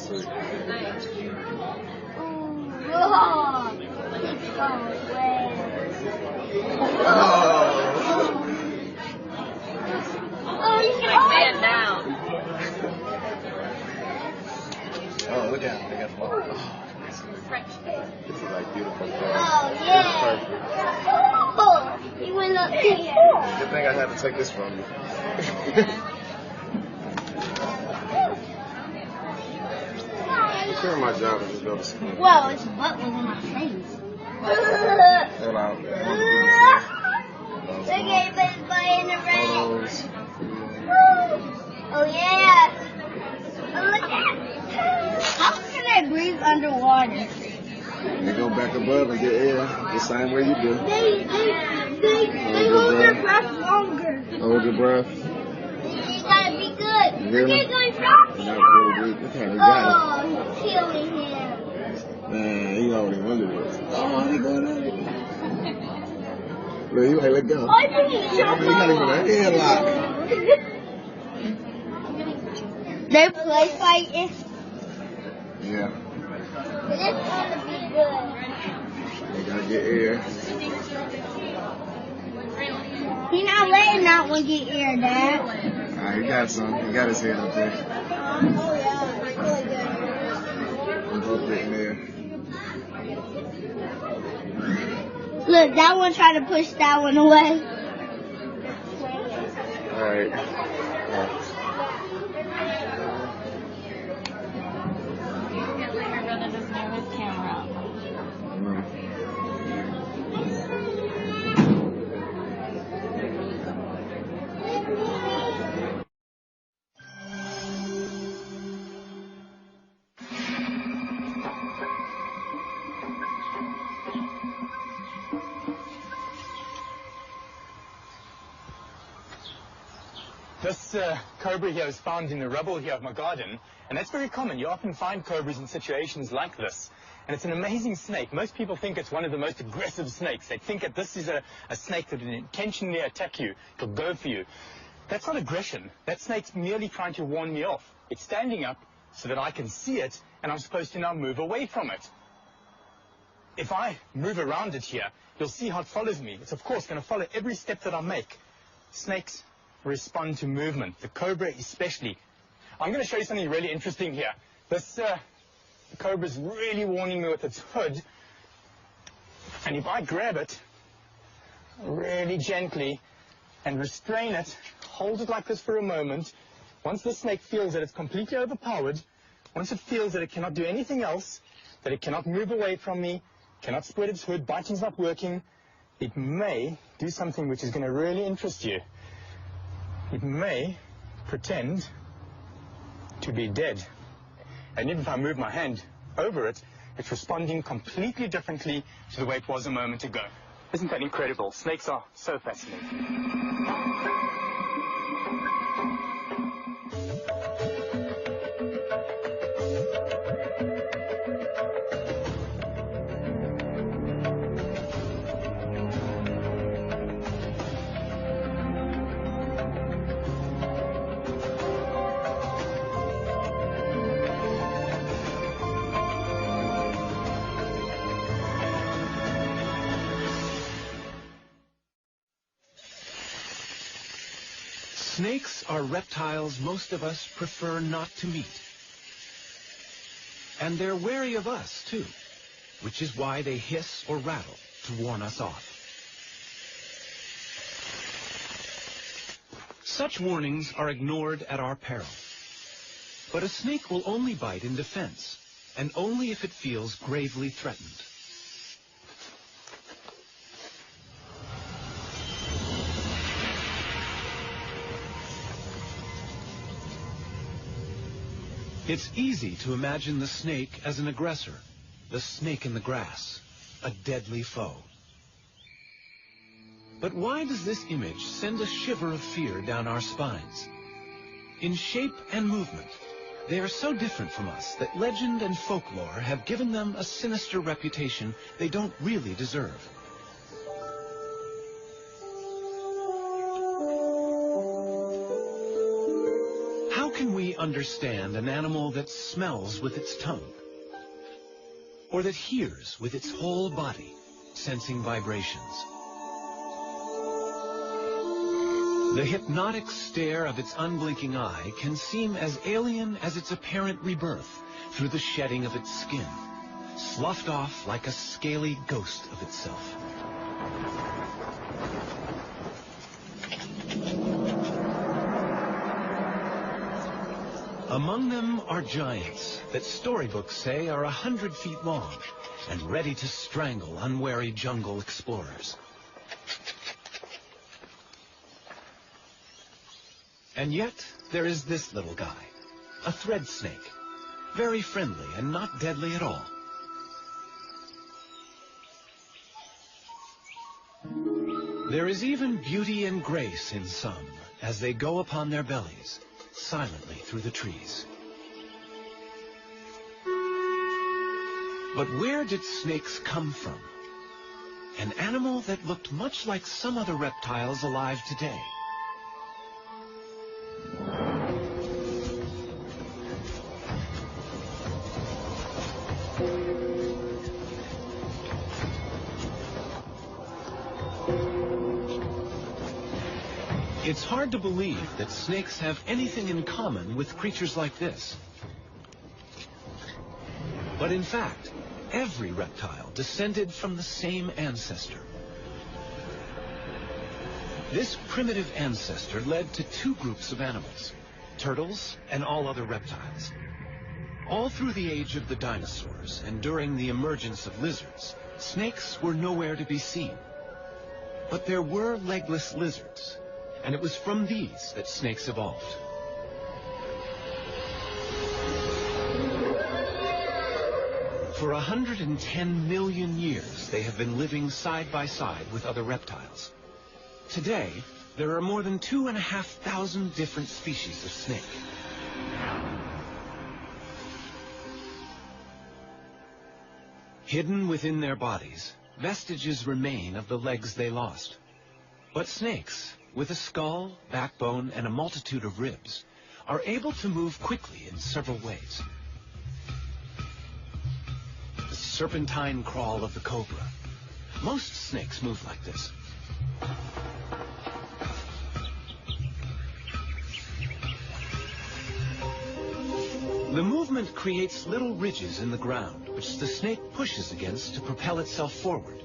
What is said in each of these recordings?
sweet. Oh, he's gonna stand down. Oh, look at him. They got the This is like beautiful. Oh, yeah. Oh, he went up here. Good thing I had to take this from you. Sure, my job is to go to school. Whoa, his butt was in my face. Hold on. Look at his butt in the rain. Photos. Oh, yeah. Oh, look at it. How can I breathe underwater? You go back above and get air the same way you do. They hold their breath longer. Hold your breath. You gotta be good. Really? Look at going froggy. Not really good. Look how he got Oh, he's killing him. it. Man, he already under this. Oh, he going under it. Look, he like, let go. Oh, I think he's He got him in a headlock. They play fighting. Yeah. This is gonna be good. They gotta get air. He's not letting that one get air, Dad. He got some. He got his head up there. Oh, yeah. I'm both getting there. Look, that one tried to push that one away. All right. This cobra here is found in the rubble here of my garden, and that's very common. You often find cobras in situations like this. And it's an amazing snake. Most people think it's one of the most aggressive snakes. They think that this is a snake that will intentionally attack you. It'll go for you. That's not aggression. That snake's merely trying to warn me off. It's standing up so that I can see it, and I'm supposed to now move away from it. If I move around it here, you'll see how it follows me. It's, of course, going to follow every step that I make. Snakes respond to movement, the cobra especially. I'm going to show you something really interesting here. This cobra is really warning me with its hood, and if I grab it really gently and restrain it, hold it like this for a moment, once the snake feels that it's completely overpowered, once it feels that it cannot do anything else, that it cannot move away from me, cannot spread its hood, biting's not working, it may do something which is going to really interest you. It may pretend to be dead. And even if I move my hand over it, it's responding completely differently to the way it was a moment ago. Isn't that incredible? Snakes are so fascinating. Snakes are reptiles most of us prefer not to meet. And they're wary of us, too, which is why they hiss or rattle to warn us off. Such warnings are ignored at our peril. But a snake will only bite in defense, and only if it feels gravely threatened. It's easy to imagine the snake as an aggressor, the snake in the grass, a deadly foe. But why does this image send a shiver of fear down our spines? In shape and movement, they are so different from us that legend and folklore have given them a sinister reputation they don't really deserve. How can we understand an animal that smells with its tongue, or that hears with its whole body, sensing vibrations. The hypnotic stare of its unblinking eye can seem as alien as its apparent rebirth through the shedding of its skin, sloughed off like a scaly ghost of itself. Among them are giants that storybooks say are 100 feet long and ready to strangle unwary jungle explorers. And yet, there is this little guy, a thread snake, very friendly and not deadly at all. There is even beauty and grace in some as they go upon their bellies, silently through the trees. But where did snakes come from? An animal that looked much like some other reptiles alive today. It's hard to believe that snakes have anything in common with creatures like this. But in fact, every reptile descended from the same ancestor. This primitive ancestor led to two groups of animals, turtles and all other reptiles. All through the age of the dinosaurs and during the emergence of lizards, snakes were nowhere to be seen. But there were legless lizards, and it was from these that snakes evolved. For 110 million years, they have been living side by side with other reptiles. Today, there are more than 2,500 different species of snake. Hidden within their bodies, vestiges remain of the legs they lost. But snakes, with a skull, backbone, and a multitude of ribs, are able to move quickly in several ways. The serpentine crawl of the cobra. Most snakes move like this. The movement creates little ridges in the ground, which the snake pushes against to propel itself forward.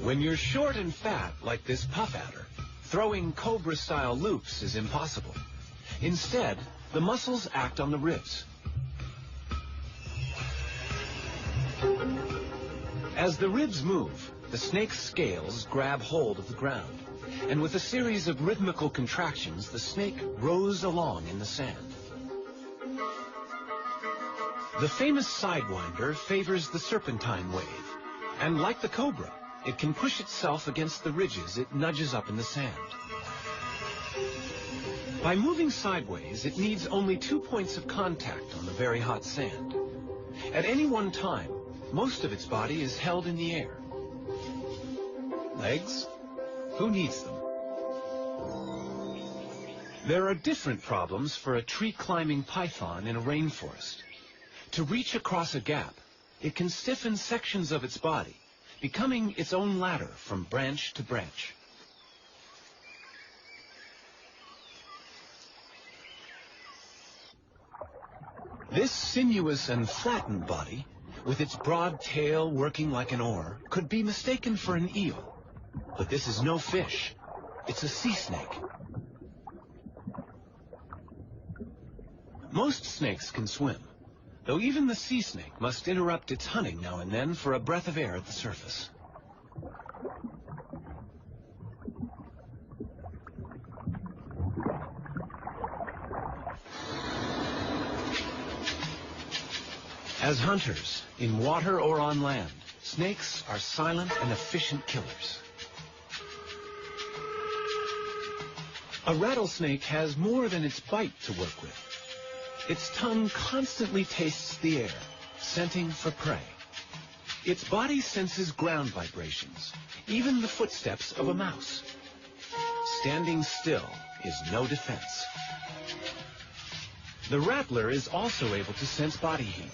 When you're short and fat, like this puff adder, throwing cobra-style loops is impossible. Instead, the muscles act on the ribs. As the ribs move, the snake's scales grab hold of the ground, and with a series of rhythmical contractions, the snake rows along in the sand. The famous sidewinder favors the serpentine wave, and like the cobra, it can push itself against the ridges it nudges up in the sand. By moving sideways, it needs only 2 points of contact on the very hot sand. At any one time, most of its body is held in the air. Legs? Who needs them? There are different problems for a tree-climbing python in a rainforest. To reach across a gap, it can stiffen sections of its body, becoming its own ladder from branch to branch. This sinuous and flattened body, with its broad tail working like an oar, could be mistaken for an eel. But this is no fish. It's a sea snake. Most snakes can swim, though even the sea snake must interrupt its hunting now and then for a breath of air at the surface. As hunters, in water or on land, snakes are silent and efficient killers. A rattlesnake has more than its bite to work with. Its tongue constantly tastes the air, scenting for prey. Its body senses ground vibrations, even the footsteps of a mouse. Standing still, is no defense. The rattler is also able to sense body heat.